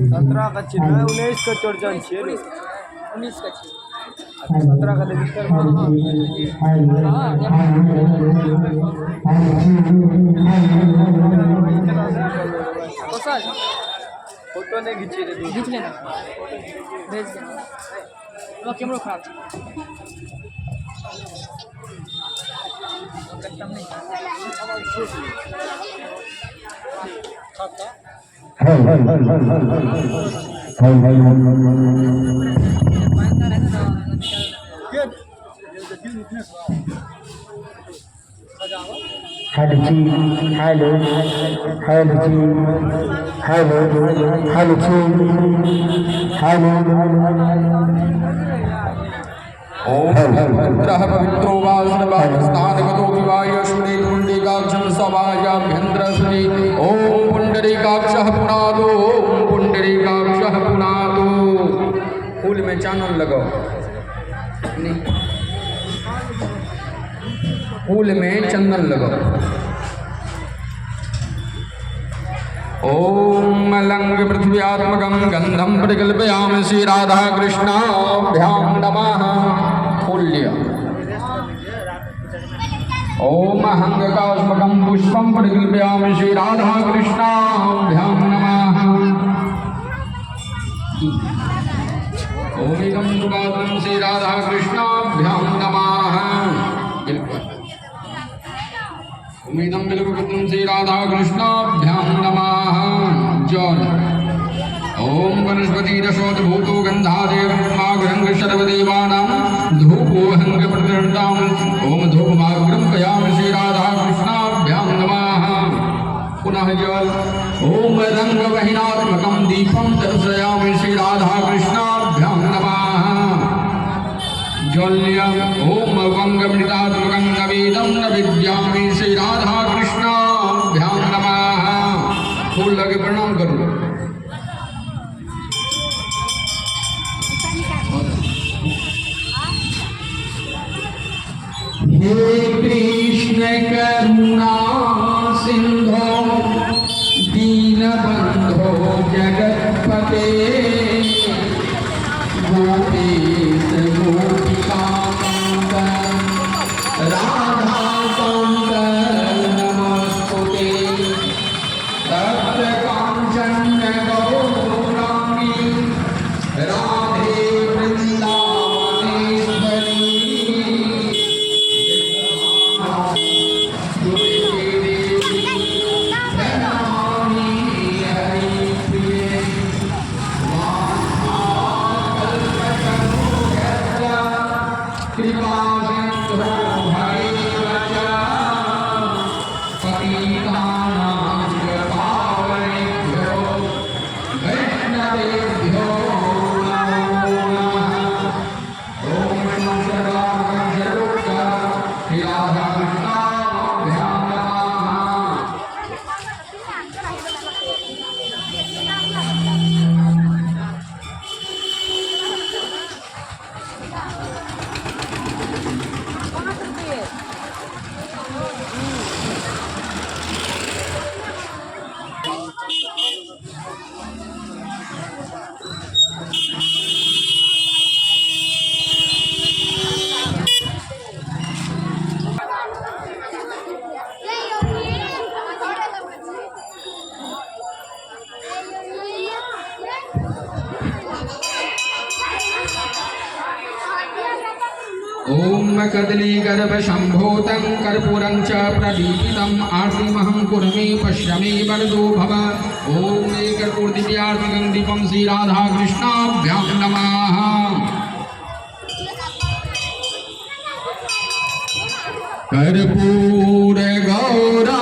17 का चिन्ह है, 19 का चौड़चन छे 19 का छे 17 का रजिस्टर कौशल फोटो नहीं खींचे रे खींच लेना भेज देना वो कैमरा खराब पुत्रः पवित्रो वासुदेवास्तानगतो विवाय पुण्डरीकाक्षं सभायाभ्यन्तरसुनि ॐ पुण्डरीकाक्षः पुनातो ॐ पुण्डरीकाक्षः पुनातो। फूल में चानन लगाओ, फूल में चंदन लगाओ। ओम लंग पृथ्व्यात्मकं गंधं परिकल्पयामि श्री राधा कृष्णाभ्यां नमः। फूल्य ओम हंगकास्मकं पुष्पं परिकल्पयामि श्री राधा कृष्णाभ्यां नमः। ओम इदं सुगात्रं श्री राधा कृष्णाभ्यां नमः। उमीदं बिल्वपत्रं श्री राधा कृष्णाभ्यां नमः। जल ओम वनस्पति रसोद्भूतो गंधादेवमाग्रंग सर्वदेवानां धूपोऽहंग प्रतिष्ठाम् ओम धूपमाग्रं कयामि श्री राधा कृष्णाभ्यां नमः। पुनः जल ओम रंगवहिनात्मकं दीपं दर्शयामि श्री राधा कृष्णाभ्यां नमः। जल्यम ओम वंगमृतात्मकं नवेदं नविद्यामि श्री राधा कृष्णाभ्यां नमः। फूल लगे प्रणाम करो। हे कृष्ण करुणा सिंधो दीनबंधो जगत्पते गोपेश गोपिकान्त राधाकान्त नमस्तुते। तत्र काञ्चन गौराङ्गी राधे वृन्दावनेश्वरी प्रणमामि हरिप्रिये। कृपा सिंधो भैरव पतितानां पावनेभ्यो वैष्णवेभ्यो नमो नमः। ओम शंकराभ्यां श्री राधा कृष्णाभ्यां नमः। ओम कदलीगर्भशम्भूतं कर्पूरं च प्रदीपितम् आरतीमहं कुर्मे पश्यमे वरदो भव। ओम कर्पूरदिव्यार्तिकं दीपं श्री राधा कृष्णाभ्यां नमः। कर्पूर गौरा